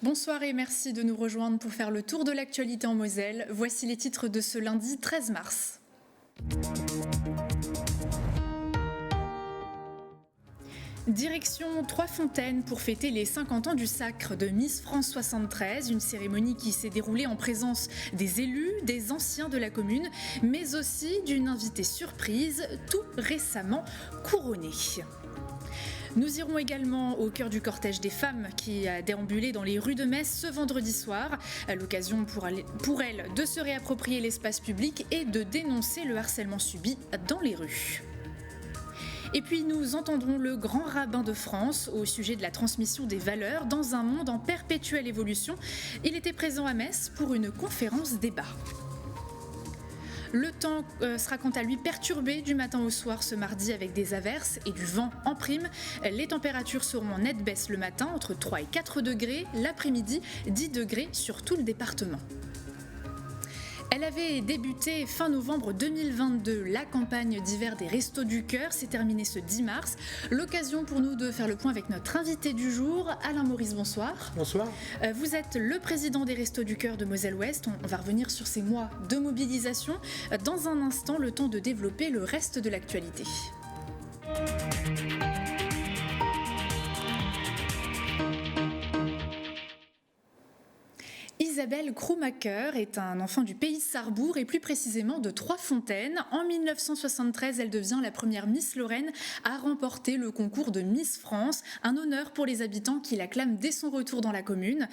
Bonsoir et merci de nous rejoindre pour faire le tour de l'actualité en Moselle. Voici les titres de ce lundi 13 mars. Direction Trois-Fontaines pour fêter les 50 ans du sacre de Miss France 73, une cérémonie qui s'est déroulée en présence des élus, des anciens de la commune, mais aussi d'une invitée surprise, tout récemment couronnée. Nous irons également au cœur du cortège des femmes qui a déambulé dans les rues de Metz ce vendredi soir. L'occasion pour elles de se réapproprier l'espace public et de dénoncer le harcèlement subi dans les rues. Et puis nous entendrons le grand rabbin de France au sujet de la transmission des valeurs dans un monde en perpétuelle évolution. Il était présent à Metz pour une conférence débat. Le temps sera quant à lui perturbé du matin au soir ce mardi avec des averses et du vent en prime. Les températures seront en nette baisse le matin entre 3 et 4 degrés, l'après-midi 10 degrés sur tout le département. Elle avait débuté fin novembre 2022. La campagne d'hiver des Restos du Cœur s'est terminée ce 10 mars. L'occasion pour nous de faire le point avec notre invité du jour, Alain Maurice, bonsoir. Bonsoir. Vous êtes le président des Restos du Cœur de Moselle-Ouest. On va revenir sur ces mois de mobilisation. Dans un instant, le temps de développer le reste de l'actualité. Isabelle Krummacher est un enfant du pays de Sarrebourg et plus précisément de Trois-Fontaines. En 1973, elle devient la première Miss Lorraine à remporter le concours de Miss France, un honneur pour les habitants qui l'acclament dès son retour dans la commune.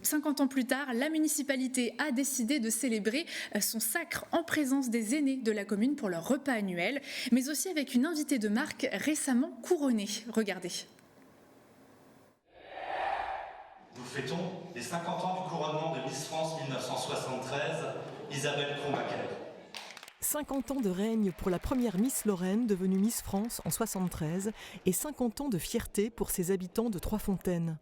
50 ans plus tard, la municipalité a décidé de célébrer son sacre en présence des aînés de la commune pour leur repas annuel, mais aussi avec une invitée de marque récemment couronnée. Regardez. Nous fêtons les 50 ans du couronnement de Miss France 1973, Isabelle Krummacher. 50 ans de règne pour la première Miss Lorraine devenue Miss France en 73 et 50 ans de fierté pour ses habitants de Trois-Fontaines.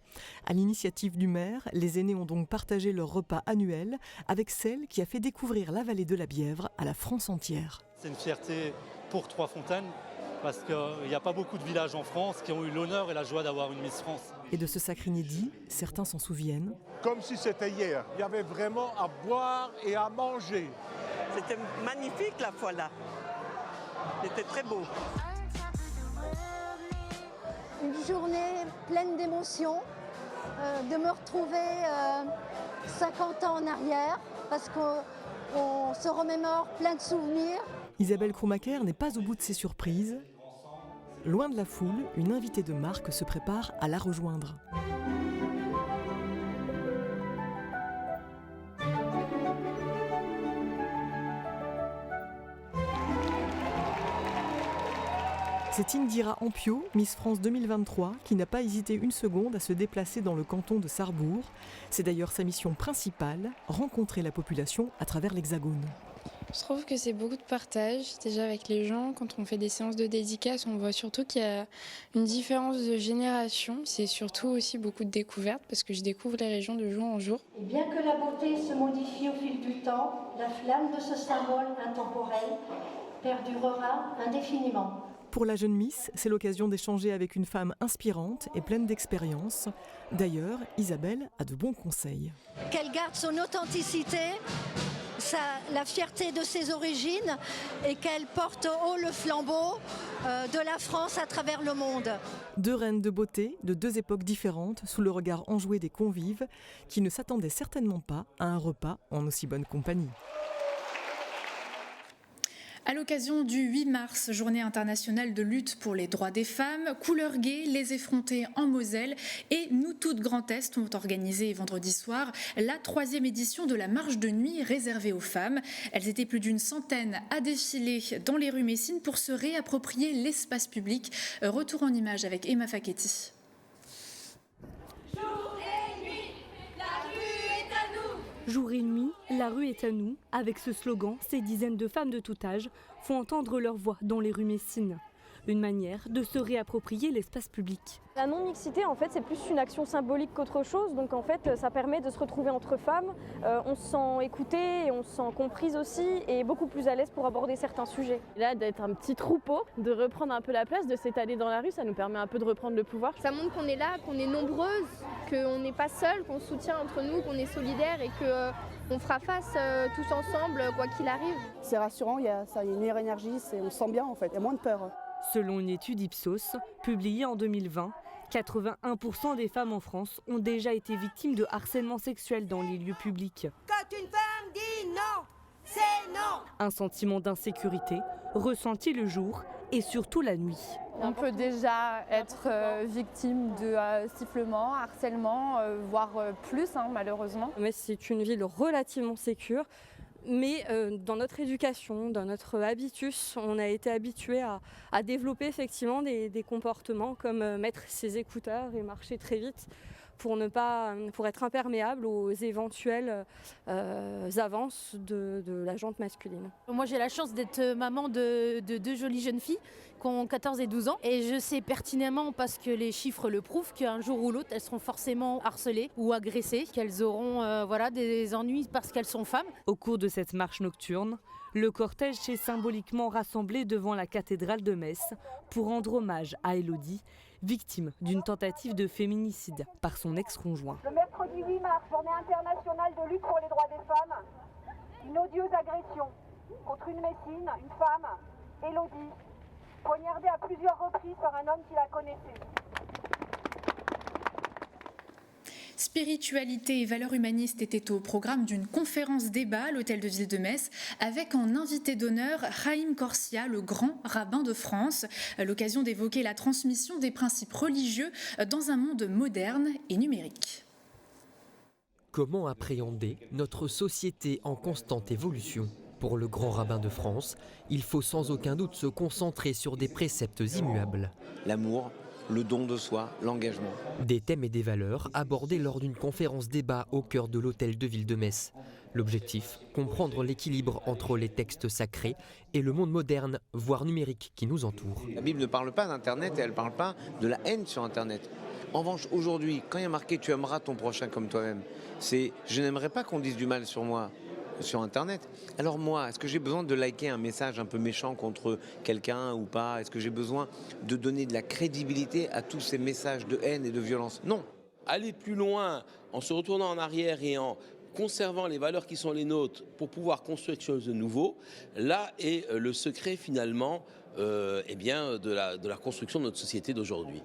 À l'initiative du maire, les aînés ont donc partagé leur repas annuel avec celle qui a fait découvrir la vallée de la Bièvre à la France entière. C'est une fierté pour Trois-Fontaines parce qu'il n'y a pas beaucoup de villages en France qui ont eu l'honneur et la joie d'avoir une Miss France. Et de ce sacre inédit, certains s'en souviennent. Comme si c'était hier. Il y avait vraiment à boire et à manger. C'était magnifique la fois là. C'était très beau. Une journée pleine d'émotions, de me retrouver 50 ans en arrière, parce qu'on se remémore plein de souvenirs. Isabelle Krummacher n'est pas au bout de ses surprises. Loin de la foule, une invitée de marque se prépare à la rejoindre. C'est Indira Ampio, Miss France 2023, qui n'a pas hésité une seconde à se déplacer dans le canton de Sarrebourg. C'est d'ailleurs sa mission principale, rencontrer la population à travers l'Hexagone. Je trouve que c'est beaucoup de partage, déjà avec les gens. Quand on fait des séances de dédicaces, on voit surtout qu'il y a une différence de génération. C'est surtout aussi beaucoup de découvertes, parce que je découvre les régions de jour en jour. Et bien que la beauté se modifie au fil du temps, la flamme de ce symbole intemporel perdurera indéfiniment. Pour la jeune Miss, c'est l'occasion d'échanger avec une femme inspirante et pleine d'expérience. D'ailleurs, Isabelle a de bons conseils. Qu'elle garde son authenticité, la fierté de ses origines et qu'elle porte haut le flambeau de la France à travers le monde. Deux reines de beauté de deux époques différentes sous le regard enjoué des convives qui ne s'attendaient certainement pas à un repas en aussi bonne compagnie. À l'occasion du 8 mars, journée internationale de lutte pour les droits des femmes, Couleur Gay, Les Effrontés en Moselle et Nous Toutes Grand Est ont organisé vendredi soir la 3e édition de la marche de nuit réservée aux femmes. Elles étaient plus d'une centaine à défiler dans les rues messines pour se réapproprier l'espace public. Retour en images avec Emma Facchetti. Jour et nuit, la rue est à nous. Avec ce slogan, ces dizaines de femmes de tout âge font entendre leur voix dans les rues messines. Une manière de se réapproprier l'espace public. La non-mixité, en fait, c'est plus une action symbolique qu'autre chose. Donc, en fait, ça permet de se retrouver entre femmes. On se sent écoutée et on se sent comprise aussi et beaucoup plus à l'aise pour aborder certains sujets. Là, d'être un petit troupeau, de reprendre un peu la place, de s'étaler dans la rue, ça nous permet un peu de reprendre le pouvoir. Ça montre qu'on est là, qu'on est nombreuses, qu'on n'est pas seul, qu'on se soutient entre nous, qu'on est solidaires et qu'on fera face tous ensemble, quoi qu'il arrive. C'est rassurant, il y a une meilleure énergie, on se sent bien en fait, il y a moins de peur. Selon une étude Ipsos, publiée en 2020, 81% des femmes en France ont déjà été victimes de harcèlement sexuel dans les lieux publics. Quand une femme dit non, c'est non. Un sentiment d'insécurité ressenti le jour et surtout la nuit. On peut déjà être victime de sifflements, harcèlement, voire plus malheureusement. Mais c'est une ville relativement sécure. Mais dans notre éducation, dans notre habitus, on a été habitué à développer effectivement des comportements comme mettre ses écouteurs et marcher très vite pour être imperméable aux éventuelles avances de la jante masculine. Moi j'ai la chance d'être maman de deux jolies jeunes filles qui ont 14 et 12 ans et je sais pertinemment, parce que les chiffres le prouvent, qu'un jour ou l'autre elles seront forcément harcelées ou agressées, qu'elles auront des ennuis parce qu'elles sont femmes. Au cours de cette marche nocturne, le cortège s'est symboliquement rassemblé devant la cathédrale de Metz pour rendre hommage à Élodie, victime d'une tentative de féminicide par son ex-conjoint. Le mercredi 8 mars, journée internationale de lutte pour les droits des femmes, une odieuse agression contre une Messine, une femme, Élodie, poignardée à plusieurs reprises par un homme qui la connaissait. Spiritualité et valeurs humanistes étaient au programme d'une conférence débat à l'hôtel de ville de Metz avec en invité d'honneur Haïm Corsia, le grand rabbin de France, à l'occasion d'évoquer la transmission des principes religieux dans un monde moderne et numérique. Comment appréhender notre société en constante évolution ? Pour le grand rabbin de France, il faut sans aucun doute se concentrer sur des préceptes immuables. L'amour, le don de soi, l'engagement. Des thèmes et des valeurs abordés lors d'une conférence débat au cœur de l'hôtel de ville de Metz. L'objectif, comprendre l'équilibre entre les textes sacrés et le monde moderne, voire numérique, qui nous entoure. La Bible ne parle pas d'Internet et elle ne parle pas de la haine sur Internet. En revanche, aujourd'hui, quand il y a marqué « tu aimeras ton prochain comme toi-même », c'est « je n'aimerais pas qu'on dise du mal sur moi ». Sur Internet. Alors moi, est-ce que j'ai besoin de liker un message un peu méchant contre quelqu'un ou pas? Est-ce que j'ai besoin de donner de la crédibilité à tous ces messages de haine et de violence? Non. Aller plus loin en se retournant en arrière et en conservant les valeurs qui sont les nôtres pour pouvoir construire quelque chose de nouveau, là est le secret finalement de la construction de notre société d'aujourd'hui.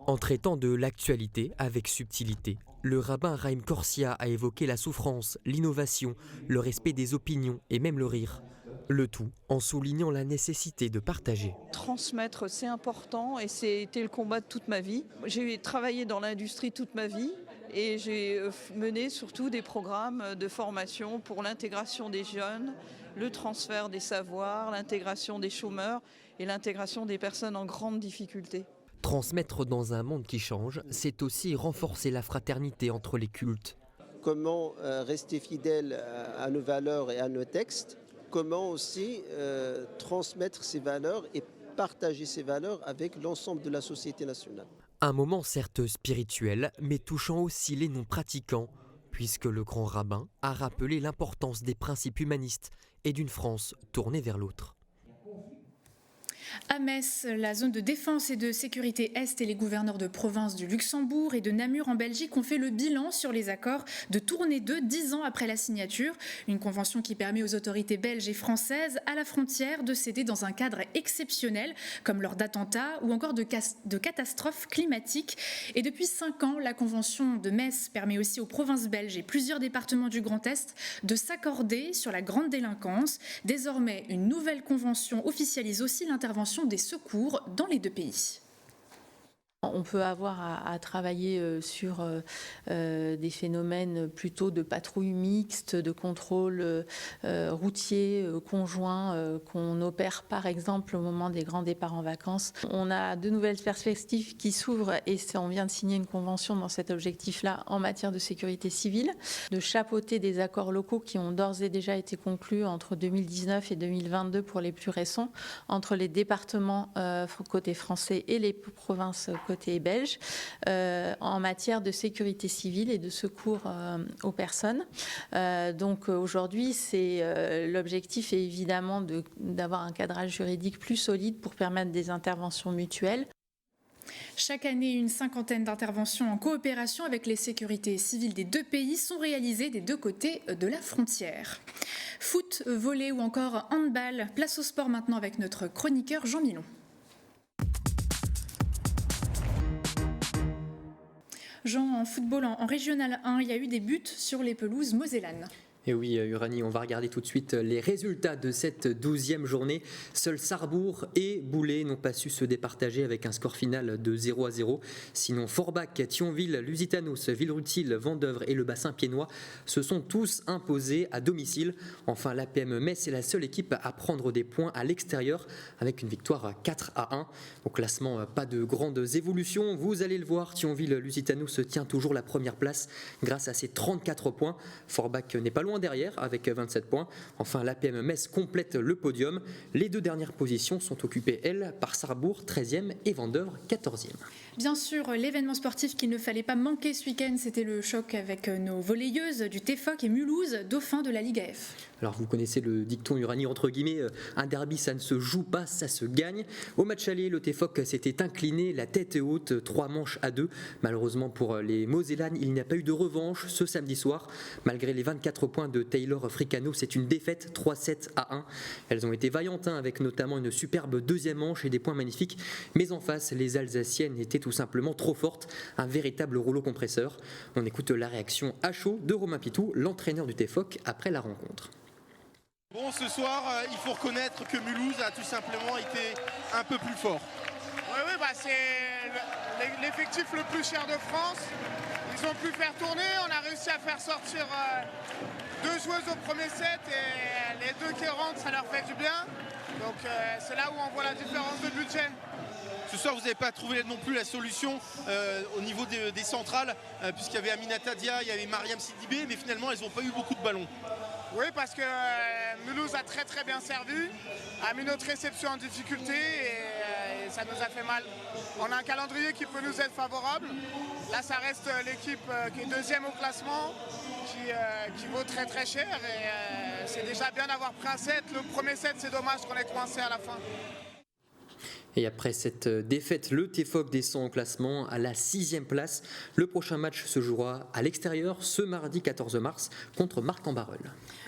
En traitant de l'actualité avec subtilité, le rabbin Haïm Corsia a évoqué la souffrance, l'innovation, le respect des opinions et même le rire. Le tout en soulignant la nécessité de partager. Transmettre, c'est important et c'était le combat de toute ma vie. J'ai travaillé dans l'industrie toute ma vie et j'ai mené surtout des programmes de formation pour l'intégration des jeunes, le transfert des savoirs, l'intégration des chômeurs et l'intégration des personnes en grande difficulté. Transmettre dans un monde qui change, c'est aussi renforcer la fraternité entre les cultes. Comment rester fidèle à nos valeurs et à nos textes, comment aussi transmettre ces valeurs et partager ces valeurs avec l'ensemble de la société nationale. Un moment certes spirituel, mais touchant aussi les non-pratiquants, puisque le grand rabbin a rappelé l'importance des principes humanistes et d'une France tournée vers l'autre. À Metz, la zone de défense et de sécurité Est et les gouverneurs de province du Luxembourg et de Namur en Belgique ont fait le bilan sur les accords de Tournai 2 10 ans après la signature. Une convention qui permet aux autorités belges et françaises à la frontière de s'aider dans un cadre exceptionnel, comme lors d'attentats ou encore de catastrophes climatiques. Et depuis 5 ans, la convention de Metz permet aussi aux provinces belges et plusieurs départements du Grand Est de s'accorder sur la grande délinquance. Désormais, une nouvelle convention officialise aussi l'intervention des secours dans les deux pays. On peut avoir à travailler sur des phénomènes plutôt de patrouille mixte, de contrôle routier conjoint qu'on opère par exemple au moment des grands départs en vacances. On a de nouvelles perspectives qui s'ouvrent et on vient de signer une convention dans cet objectif-là en matière de sécurité civile, de chapeauter des accords locaux qui ont d'ores et déjà été conclus entre 2019 et 2022 pour les plus récents, entre les départements côté français et les provinces côté belge, en matière de sécurité civile et de secours aux personnes. Donc aujourd'hui, l'objectif est évidemment d'avoir un cadrage juridique plus solide pour permettre des interventions mutuelles. Chaque année, une cinquantaine d'interventions en coopération avec les sécurités civiles des deux pays sont réalisées des deux côtés de la frontière. Foot, volley ou encore handball, place au sport maintenant avec notre chroniqueur Jean Milon. Jean, en football en Régional 1, il y a eu des buts sur les pelouses mosellanes. Et oui, Uranie, on va regarder tout de suite les résultats de cette 12e journée. Seuls Sarrebourg et Boulay n'ont pas su se départager avec un score final de 0-0. Sinon, Forbach, Thionville, Lusitanos, Villerutil, Vendeuvre et le bassin piénois se sont tous imposés à domicile. Enfin, l'APM Metz est la seule équipe à prendre des points à l'extérieur avec une victoire 4-1. Au classement, pas de grandes évolutions. Vous allez le voir, Thionville-Lusitanos tient toujours la première place grâce à ses 34 points. Forbach n'est pas loin derrière avec 27 points. Enfin, l'APM Metz complète le podium. Les deux dernières positions sont occupées, elles, par Sarrebourg, 13e et Vendeuvre, 14e. Bien sûr, l'événement sportif qu'il ne fallait pas manquer ce week-end, c'était le choc avec nos volleyeuses du TFOC et Mulhouse, dauphins de la Ligue AF. Alors vous connaissez le dicton Uranie, entre guillemets, un derby ça ne se joue pas, ça se gagne. Au match aller, le TFOC s'était incliné, la tête haute, 3-2. Malheureusement pour les Mosellanes, il n'y a pas eu de revanche ce samedi soir. Malgré les 24 points de Taylor Fricano, c'est une défaite 3-7-1. Elles ont été vaillantes avec notamment une superbe deuxième manche et des points magnifiques. Mais en face, les Alsaciennes étaient tout simplement trop fortes, un véritable rouleau compresseur. On écoute la réaction à chaud de Romain Pitou, l'entraîneur du TFOC, après la rencontre. Bon, ce soir, il faut reconnaître que Mulhouse a tout simplement été un peu plus fort. Oui, c'est l'effectif le plus cher de France. Ils ont pu faire tourner, on a réussi à faire sortir deux joueuses au premier set et les deux qui rentrent, ça leur fait du bien. Donc c'est là où on voit la différence de budget. Ce soir, vous n'avez pas trouvé non plus la solution au niveau des centrales, puisqu'il y avait Aminata Dia, il y avait Mariam Sidibé, mais finalement, elles n'ont pas eu beaucoup de ballons. Oui, parce que Mulhouse a très très bien servi, a mis notre réception en difficulté et ça nous a fait mal. On a un calendrier qui peut nous être favorable. Là, ça reste l'équipe qui est deuxième au classement, qui vaut très très cher et c'est déjà bien d'avoir pris un set. Le premier set, c'est dommage qu'on ait coincé à la fin. Et après cette défaite, le TFOC descend au classement à la 6e place. Le prochain match se jouera à l'extérieur ce mardi 14 mars contre Marc-en-Barœul.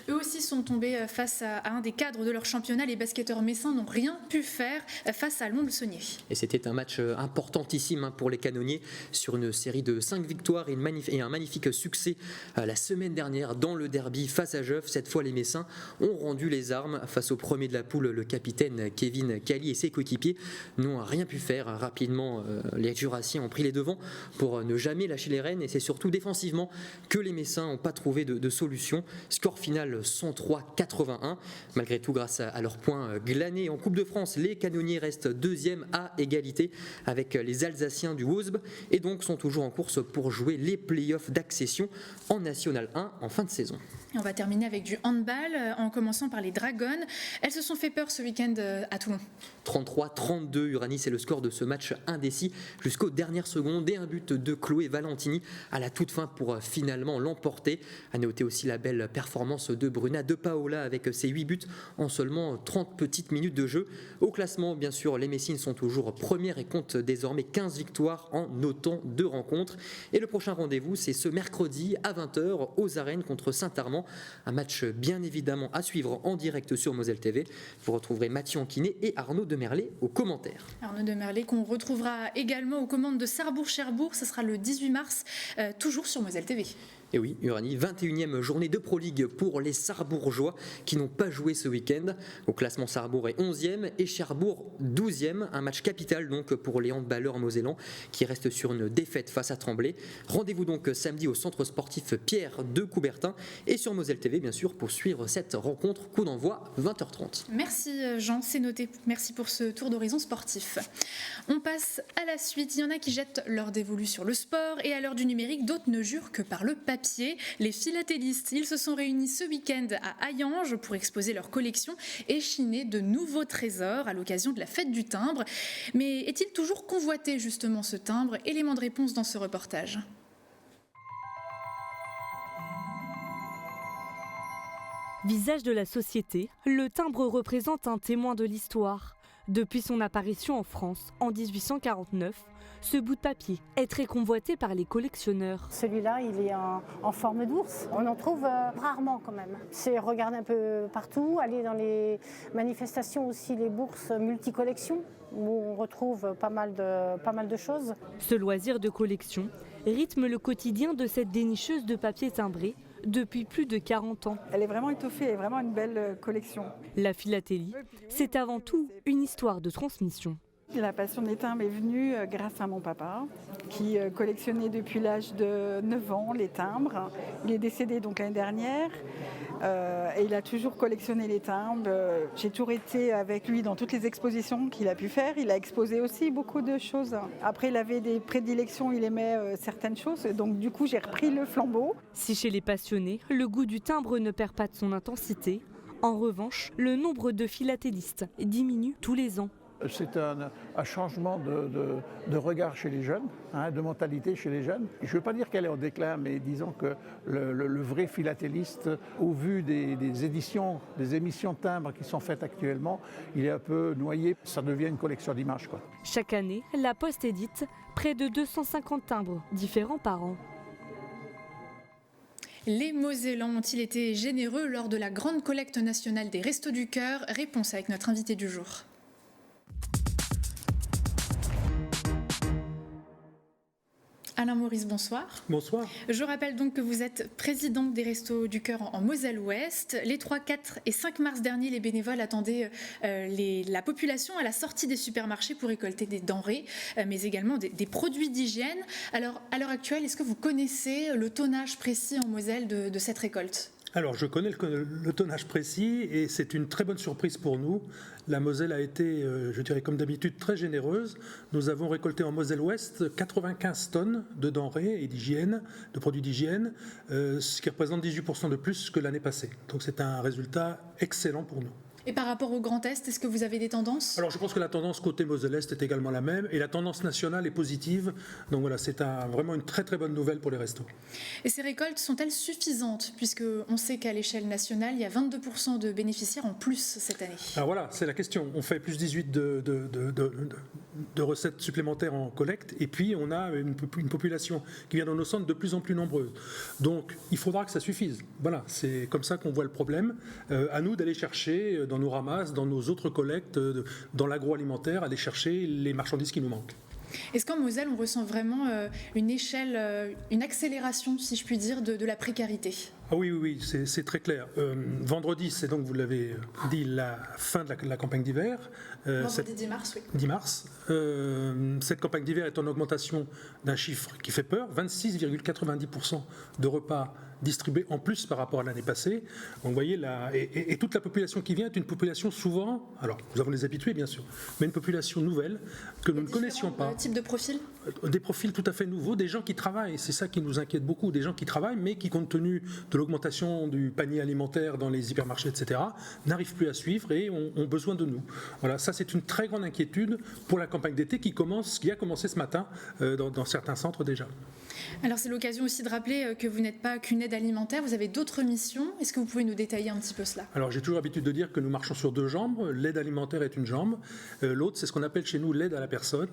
Eux aussi sont tombés face à un des cadres de leur championnat. Les basketteurs messins n'ont rien pu faire face à Lons-le-Saunier. Et c'était un match importantissime pour les canonniers sur une série de 5 victoires et un magnifique succès la semaine dernière dans le derby face à Jeuf. Cette fois, les Messins ont rendu les armes face au premier de la poule, le capitaine Kevin Cali et ses coéquipiers n'ont rien pu faire. Rapidement, les Jurassiens ont pris les devants pour ne jamais lâcher les rênes et c'est surtout défensivement que les Messins n'ont pas trouvé de solution. Score final 103-81. Malgré tout, grâce à leurs points glanés en Coupe de France, les canonniers restent deuxième à égalité avec les Alsaciens du Wosb et donc sont toujours en course pour jouer les playoffs d'accession en National 1 en fin de saison. On va terminer avec du handball en commençant par les Dragons. Elles se sont fait peur ce week-end à Toulon. 33-32, Uranie, c'est le score de ce match indécis jusqu'aux dernières secondes et un but de Chloé Valentini à la toute fin pour finalement l'emporter. À noter aussi la belle performance de Bruna De Paola avec ses 8 buts en seulement 30 petites minutes de jeu. Au classement, bien sûr, les Messines sont toujours premières et comptent désormais 15 victoires en autant de rencontres. Et le prochain rendez-vous, c'est ce mercredi à 20h aux Arènes contre Saint-Armand. Un match bien évidemment à suivre en direct sur Moselle TV. Vous retrouverez Mathieu Anquinet et Arnaud Demerlet aux commentaires. Arnaud Demerlet qu'on retrouvera également aux commandes de Sarrebourg-Cherbourg. Ce sera le 18 mars, toujours sur Moselle TV. Et oui, Uranie, 21e journée de Pro League pour les Sarrebourgeois qui n'ont pas joué ce week-end. Au classement, Sarrebourg est 11e et Cherbourg 12e. Un match capital donc pour les handballeurs mosellans qui restent sur une défaite face à Tremblay. Rendez-vous donc samedi au centre sportif Pierre de Coubertin et sur Moselle TV bien sûr pour suivre cette rencontre. Coup d'envoi 20h30. Merci Jean, c'est noté. Merci pour ce tour d'horizon sportif. On passe à la suite. Il y en a qui jettent leur dévolu sur le sport et à l'heure du numérique, d'autres ne jurent que par le papier. Les philatélistes, ils se sont réunis ce week-end à Hayange pour exposer leur collection et chiner de nouveaux trésors à l'occasion de la fête du timbre. Mais est-il toujours convoité justement ce timbre? Élément de réponse dans ce reportage. Visage de la société, le timbre représente un témoin de l'histoire. Depuis son apparition en France en 1849, ce bout de papier est très convoité par les collectionneurs. Celui-là, il est en forme d'ours. On en trouve rarement quand même. C'est regarder un peu partout, aller dans les manifestations aussi, les bourses multicollections, où on retrouve pas mal de choses. Ce loisir de collection rythme le quotidien de cette dénicheuse de papier timbré depuis plus de 40 ans. Elle est vraiment étoffée, elle est vraiment une belle collection. La philatélie, c'est avant tout une histoire de transmission. La passion des timbres est venue grâce à mon papa, qui collectionnait depuis l'âge de 9 ans les timbres. Il est décédé donc l'année dernière et il a toujours collectionné les timbres. J'ai toujours été avec lui dans toutes les expositions qu'il a pu faire. Il a exposé aussi beaucoup de choses. Après, il avait des prédilections, il aimait certaines choses. Donc du coup, j'ai repris le flambeau. Si chez les passionnés, le goût du timbre ne perd pas de son intensité, en revanche, le nombre de philatélistes diminue tous les ans. C'est un changement de regard chez les jeunes, de mentalité chez les jeunes. Je ne veux pas dire qu'elle est en déclin, mais disons que le vrai philatéliste, au vu des émissions de timbres qui sont faites actuellement, il est un peu noyé. Ça devient une collection d'images, quoi. Chaque année, la Poste édite près de 250 timbres différents par an. Les Mosellans ont-ils été généreux lors de la grande collecte nationale des Restos du Cœur? Réponse avec notre invité du jour. Alain Maurice, bonsoir. Bonsoir. Je rappelle donc que vous êtes président des Restos du Cœur en Moselle-Ouest. Les 3, 4 et 5 mars dernier, les bénévoles attendaient la population à la sortie des supermarchés pour récolter des denrées, mais également des produits d'hygiène. Alors, à l'heure actuelle, est-ce que vous connaissez le tonnage précis en Moselle de cette récolte ? Alors, je connais le tonnage précis et c'est une très bonne surprise pour nous. La Moselle a été, je dirais comme d'habitude, très généreuse. Nous avons récolté en Moselle-Ouest 95 tonnes de denrées et d'hygiène, de produits d'hygiène, ce qui représente 18% de plus que l'année passée. Donc c'est un résultat excellent pour nous. Et par rapport au Grand Est, est-ce que vous avez des tendances ? Alors je pense que la tendance côté Moselle-Est est également la même et la tendance nationale est positive. Donc voilà, c'est vraiment une très très bonne nouvelle pour les restos. Et ces récoltes sont-elles suffisantes ? Puisqu'on sait qu'à l'échelle nationale, il y a 22% de bénéficiaires en plus cette année. Alors voilà, c'est la question. On fait plus 18 de recettes supplémentaires en collecte et puis on a une population qui vient dans nos centres de plus en plus nombreuse. Donc il faudra que ça suffise. Voilà, c'est comme ça qu'on voit le problème. À nous d'aller chercher dans nos ramasses, dans nos autres collectes, dans l'agroalimentaire, aller chercher les marchandises qui nous manquent. Est-ce qu'en Moselle, on ressent vraiment une accélération, si je puis dire, de la précarité ? Ah oui, c'est très clair. Vendredi, c'est donc, vous l'avez dit, la fin de la campagne d'hiver. Vendredi 10 mars, oui. 10 mars. Cette campagne d'hiver est en augmentation d'un chiffre qui fait peur, 26,90% de repas distribués en plus par rapport à l'année passée. Donc, vous voyez, et toute la population qui vient est une population souvent, alors nous avons les habitués bien sûr, mais une population nouvelle que nous ne connaissions pas. Type de profil ? Des profils tout à fait nouveaux, des gens qui travaillent, c'est ça qui nous inquiète beaucoup, des gens qui travaillent mais qui, compte tenu de l'augmentation du panier alimentaire dans les hypermarchés, etc., n'arrivent plus à suivre et ont besoin de nous. Voilà, ça c'est une très grande inquiétude pour la campagne d'été qui a commencé ce matin dans certains centres déjà. Alors c'est l'occasion aussi de rappeler que vous n'êtes pas qu'une aide alimentaire, vous avez d'autres missions. Est-ce que vous pouvez nous détailler un petit peu cela ? Alors j'ai toujours l'habitude de dire que nous marchons sur deux jambes. L'aide alimentaire est une jambe. L'autre, c'est ce qu'on appelle chez nous l'aide à la personne,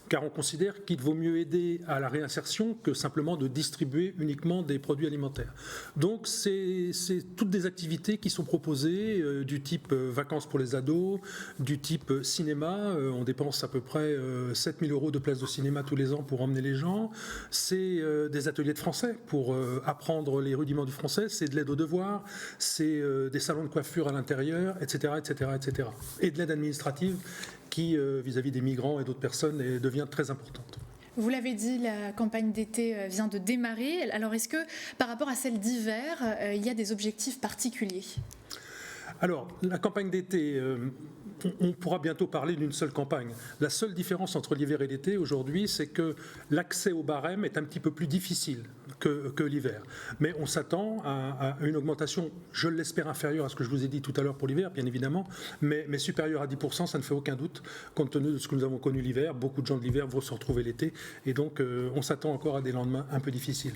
car on considère qu'il vaut mieux aider à la réinsertion que simplement de distribuer uniquement des produits alimentaires. Donc c'est toutes des activités qui sont proposées du type vacances pour les ados, du type cinéma. On dépense à peu près 7 000 € de places de cinéma tous les ans pour emmener les gens. C'est des ateliers de français pour apprendre les rudiments du français, c'est de l'aide aux devoirs, c'est des salons de coiffure à l'intérieur, etc., etc., etc. Et de l'aide administrative qui, vis-à-vis des migrants et d'autres personnes, devient très importante. Vous l'avez dit, la campagne d'été vient de démarrer. Alors est-ce que par rapport à celle d'hiver, il y a des objectifs particuliers ? Alors, la campagne d'été, on pourra bientôt parler d'une seule campagne. La seule différence entre l'hiver et l'été aujourd'hui, c'est que l'accès au barème est un petit peu plus difficile que l'hiver. Mais on s'attend à une augmentation, je l'espère, inférieure à ce que je vous ai dit tout à l'heure pour l'hiver, bien évidemment, mais supérieure à 10%, ça ne fait aucun doute, compte tenu de ce que nous avons connu l'hiver. Beaucoup de gens de l'hiver vont se retrouver l'été, et donc on s'attend encore à des lendemains un peu difficiles.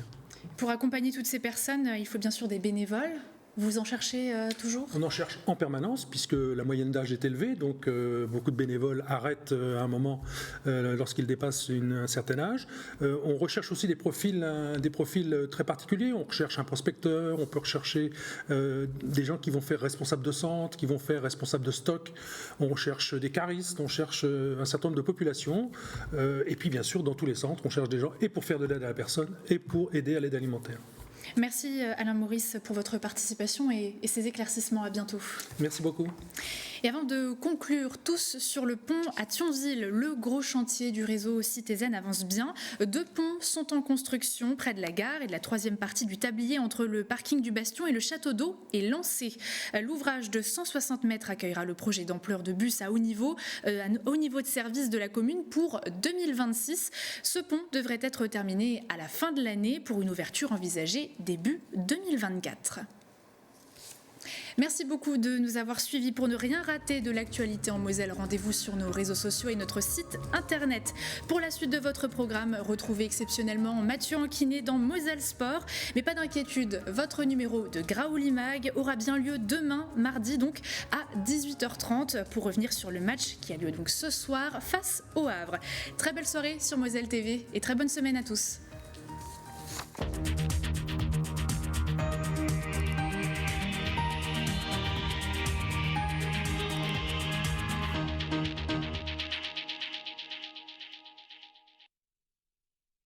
Pour accompagner toutes ces personnes, il faut bien sûr des bénévoles. Vous en cherchez toujours ? On en cherche en permanence puisque la moyenne d'âge est élevée, donc beaucoup de bénévoles arrêtent à un moment lorsqu'ils dépassent un certain âge. On recherche aussi des profils très particuliers. On recherche un prospecteur, on peut rechercher des gens qui vont faire responsable de centre, qui vont faire responsable de stock. On recherche des caristes, on cherche un certain nombre de populations. Et puis bien sûr, dans tous les centres, on cherche des gens et pour faire de l'aide à la personne et pour aider à l'aide alimentaire. Merci Alain Maurice pour votre participation et ces éclaircissements. À bientôt. Merci beaucoup. Et avant de conclure, tous sur le pont à Thionville, le gros chantier du réseau Cité-Zen avance bien. 2 ponts sont en construction près de la gare et de la 3e partie du tablier entre le parking du Bastion et le château d'eau est lancé. L'ouvrage de 160 mètres accueillera le projet d'ampleur de bus à haut niveau de service de la commune pour 2026. Ce pont devrait être terminé à la fin de l'année pour une ouverture envisagée début 2024. Merci beaucoup de nous avoir suivis. Pour ne rien rater de l'actualité en Moselle, rendez-vous sur nos réseaux sociaux et notre site internet. Pour la suite de votre programme, retrouvez exceptionnellement Mathieu Anquinet dans Moselle Sport. Mais pas d'inquiétude, votre numéro de Graouli Mag aura bien lieu demain, mardi, donc à 18h30 pour revenir sur le match qui a lieu donc ce soir face au Havre. Très belle soirée sur Moselle TV et très bonne semaine à tous.